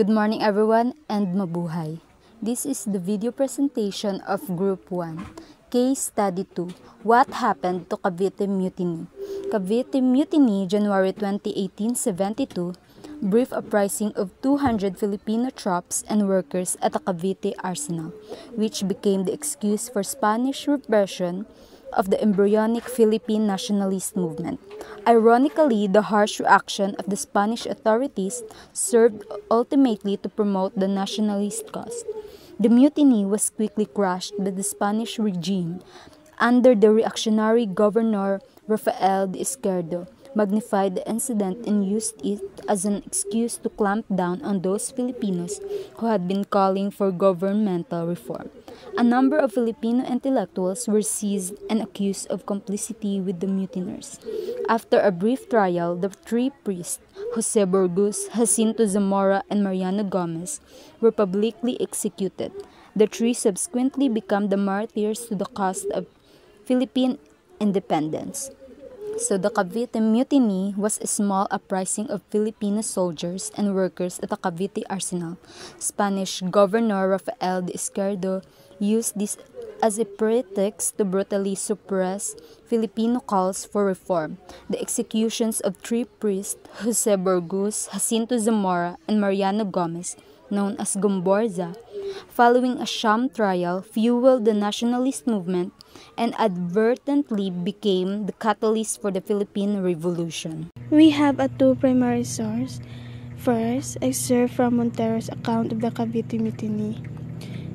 Good morning everyone and mabuhay. This is the video presentation of Group 1, Case Study 2, What Happened to Cavite Mutiny? Cavite Mutiny, January 20, 1872, brief uprising of 200 Filipino troops and workers at the Cavite Arsenal, which became the excuse for Spanish repression of the embryonic Philippine nationalist movement. Ironically, the harsh reaction of the Spanish authorities served ultimately to promote the nationalist cause. The mutiny was quickly crushed by the Spanish regime under the reactionary governor Rafael de Izquierdo, magnified the incident and used it as an excuse to clamp down on those Filipinos who had been calling for governmental reform. A number of Filipino intellectuals were seized and accused of complicity with the mutineers. After a brief trial, the three priests, Jose Burgos, Jacinto Zamora, and Mariano Gomez, were publicly executed. The three subsequently became the martyrs to the cause of Philippine independence. So the Cavite Mutiny was a small uprising of Filipino soldiers and workers at the Cavite Arsenal. Spanish Governor Rafael de Izquierdo used this as a pretext to brutally suppress Filipino calls for reform. The executions of three priests, Jose Burgos, Jacinto Zamora, and Mariano Gomez, known as Gomborza, following a sham trial, fueled the nationalist movement and advertently became the catalyst for the Philippine Revolution. We have two primary sources. First, excerpt from Montero's account of the Cavite Mutiny.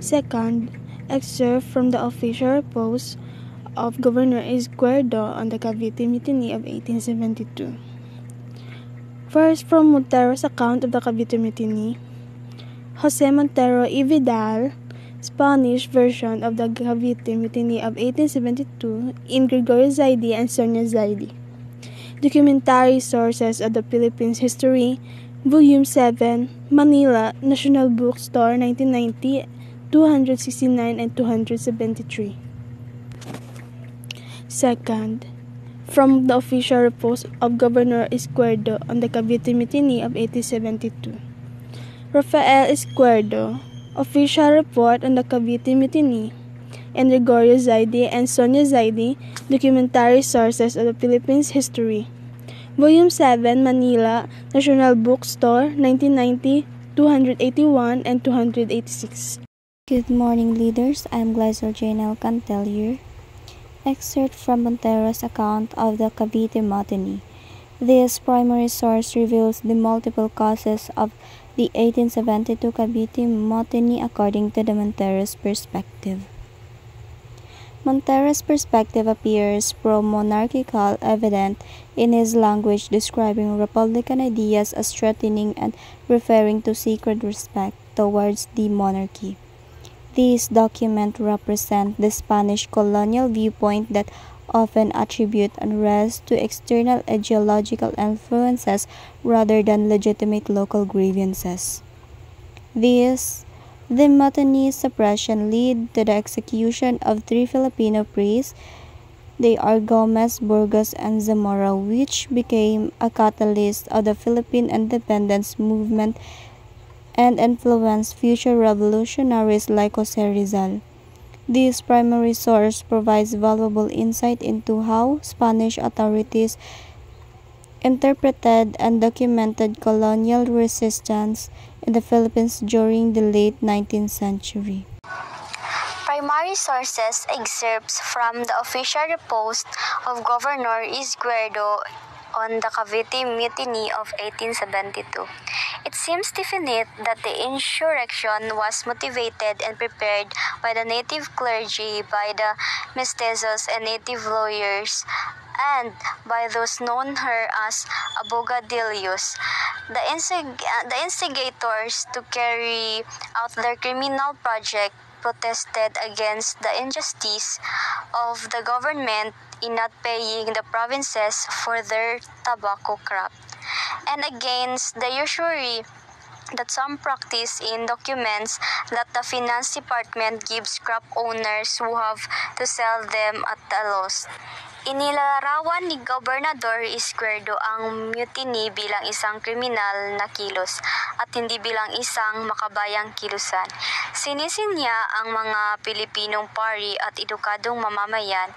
Second, excerpt from the official report of Governor Izquierdo on the Cavite Mutiny of 1872. First, from Montero's account of the Cavite Mutiny. Jose Montero y Vidal, Spanish version of the Cavite Mutiny of 1872 in Gregorio Zaidi and Sonia Zaidi. Documentary Sources of the Philippines History, Volume 7, Manila, National Bookstore, 1990, 269 and 273. Second, from the official report of Governor Izquierdo on the Cavite Mutiny of 1872. Rafael Izquierdo, Official Report on the Cavite Mutiny, and Gregorio Zaidi and Sonia Zaidi, Documentary Sources of the Philippines History. Volume 7, Manila, National Bookstore, 1990, 281 and 286. Good morning, leaders. I'm Glycel Janelle Cantel here. Excerpt from Montero's account of the Cavite Mutiny. This primary source reveals the multiple causes of the 1872 Cavite Mutiny according to the Montero's perspective. Montero's perspective appears pro-monarchical, evident in his language describing republican ideas as threatening and referring to sacred respect towards the monarchy. These documents represent the Spanish colonial viewpoint that often attribute unrest to external ideological influences rather than legitimate local grievances. The mutiny suppression led to the execution of three Filipino priests. They are Gomez, Burgos, and Zamora, which became a catalyst of the Philippine independence movement and influenced future revolutionaries like Jose Rizal. This primary source provides valuable insight into how Spanish authorities interpreted and documented colonial resistance in the Philippines during the late 19th century. Primary sources excerpts from the official report of Governor Izquierdo on the Cavite Mutiny of 1872. It seems definite that the insurrection was motivated and prepared by the native clergy, by the mestizos and native lawyers, and by those known her as abogadillos. The instigators to carry out their criminal project protested against the injustice of the government in not paying the provinces for their tobacco crop, and against the usury that some practice in documents that the finance department gives crop owners who have to sell them at a loss. Inilarawan ni Gobernador Izquierdo ang mutiny bilang isang kriminal na kilos at hindi bilang isang makabayang kilusan. Sinisin niya ang mga Pilipinong pari at edukadong mamamayan.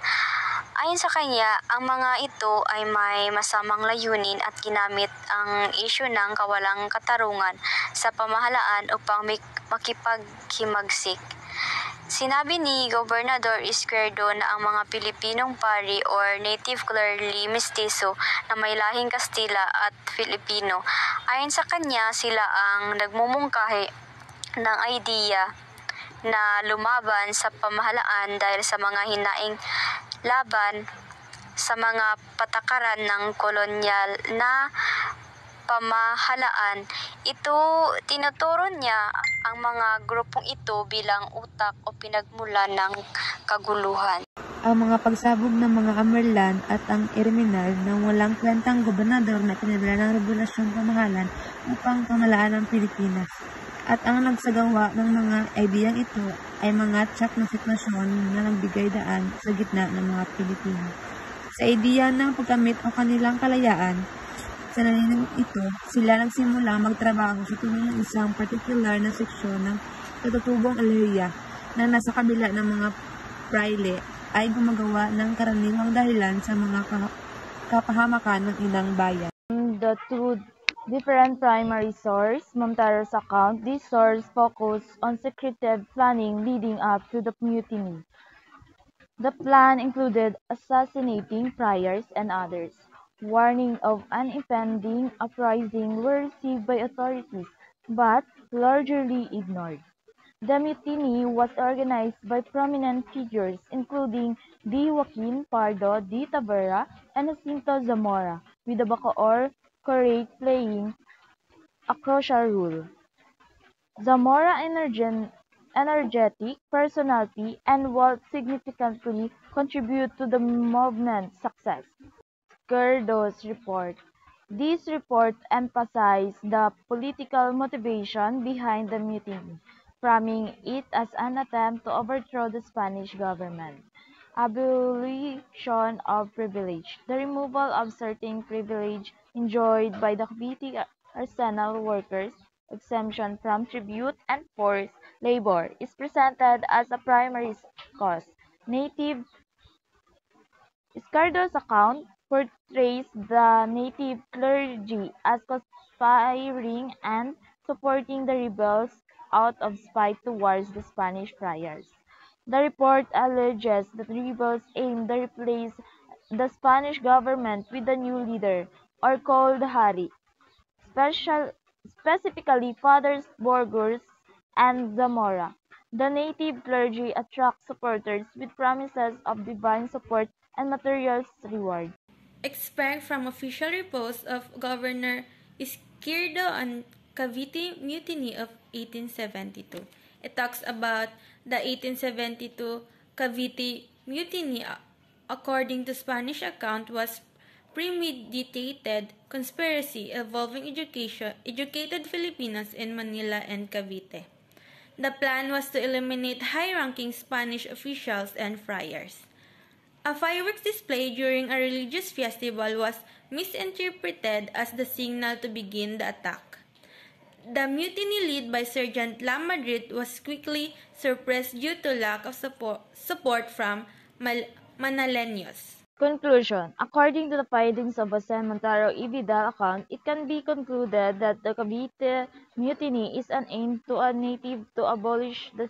Ayon sa kanya, ang mga ito ay may masamang layunin at ginamit ang isyu ng kawalang katarungan sa pamahalaan upang makipaghimagsik. Sinabi ni Gobernador Izquierdo na ang mga Pilipinong pari or native clearly mestizo na may lahing Kastila at Filipino, ayon sa kanya sila ang nagmumungkahi ng idea na lumaban sa pamahalaan dahil sa mga hinaing laban sa mga patakaran ng kolonyal na pamahalaan. Tinuturo niya ang mga grupong ito bilang utak o pinagmulan ng kaguluhan. Ang mga pagsabog ng mga Amerlan at ang Erminal ng walang kwentang gobernador na pinadala ng regulasyon pamahalan upang pamahalaan ang Pilipinas. At ang nagsagawa ng mga ideyang ito ay mga tiyak na sitwasyon na nagbigay daan sa gitna ng mga Pilipino. Sa ideya ng pagkamit o kanilang kalayaan, sa naninong ito, sila nagsimula magtrabaho sa tulong ng isang particular na seksyon ng katutubong aleria na nasa kabila ng mga praile ay gumagawa ng karaniwang dahilan sa mga kapahamakan ng ilang bayan. The two different primary source, Montero's account, this source focused on secretive planning leading up to the mutiny. The plan included assassinating priors and others. Warning of an impending uprising were received by authorities, but largely ignored. The mutiny was organized by prominent figures including D. Joaquin Pardo de Tavera and Jacinto Zamora, with the Bacoor Courage playing a crucial role. Zamora energetic personality and wealth significantly contribute to the movement's success. Izquierdo's report. This report emphasized the political motivation behind the mutiny, framing it as an attempt to overthrow the Spanish government. Abolition of privilege. The removal of certain privilege enjoyed by the Cavite arsenal workers, exemption from tribute and forced labor, is presented as a primary cause. Izquierdo's account portrays the native clergy as conspiring and supporting the rebels out of spite towards the Spanish friars. The report alleges that rebels aimed to replace the Spanish government with a new leader, or called Hari, specifically Fathers Burgos and Zamora. The native clergy attract supporters with promises of divine support and material reward. Extract from official reports of Governor Izquierdo on Cavite Mutiny of 1872. It talks about the 1872 Cavite Mutiny. According to Spanish account, was premeditated conspiracy involving educated Filipinos in Manila and Cavite. The plan was to eliminate high-ranking Spanish officials and friars. A fireworks display during a religious festival was misinterpreted as the signal to begin the attack. The mutiny led by Sergeant Lamadrid was quickly suppressed due to lack of support from Manaleños. Conclusion. According to the findings of Jose Montero y Vidal account, it can be concluded that the Cavite Mutiny is an aim to a native to abolish the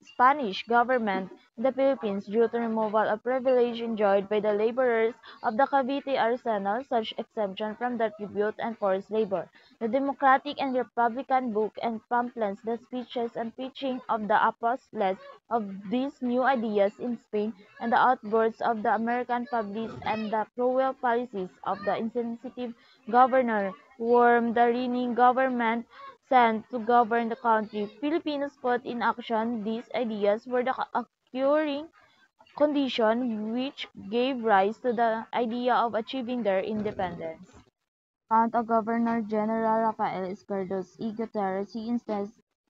Spanish government in the Philippines due to removal of privilege enjoyed by the laborers of the Cavite Arsenal, such exemption from the tribute and forced labor. The Democratic and Republican book and pamphlets, the speeches and preaching of the apostles of these new ideas in Spain, and the outbursts of the American public and the cruel policies of the insensitive governor whom the reigning government sent to govern the country. Filipinos put in action these ideas were the occurring condition which gave rise to the idea of achieving their independence. Account of Governor-General Rafael Izquierdo's E. Gutierrez, he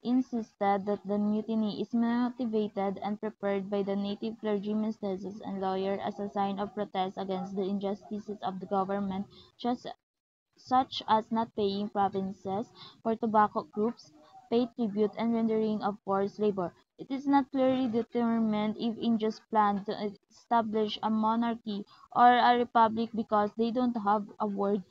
insisted that the mutiny is motivated and prepared by the native clergy, mestizos, and lawyers as a sign of protest against the injustices of the government, such as not paying provinces for tobacco crops, pay tribute, and rendering of forced labor. It is not clearly determined if Indians plan to establish a monarchy or a republic because they don't have a word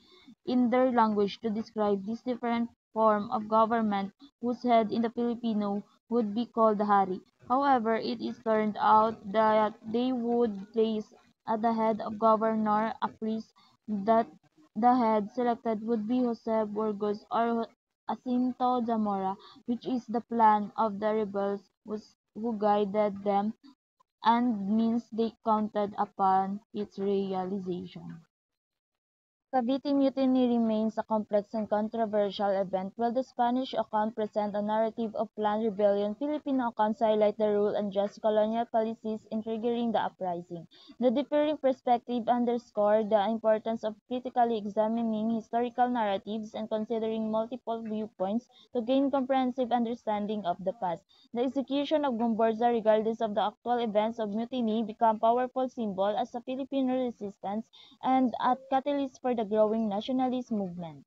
in their language to describe this different form of government whose head in the Filipino would be called the hari. However, it is turned out that they would place at the head of governor a priest that the head selected would be Jose Burgos or Jacinto Zamora, which is the plan of the rebels who guided them and means they counted upon its realization. Cavite Mutiny remains a complex and controversial event. While the Spanish account presents a narrative of planned rebellion, Filipino accounts highlight the rule and just colonial policies in triggering the uprising. The differing perspective underscore the importance of critically examining historical narratives and considering multiple viewpoints to gain comprehensive understanding of the past. The execution of Gomburza, regardless of the actual events of mutiny, become powerful symbol as a Filipino resistance and a catalyst for the growing nationalist movement.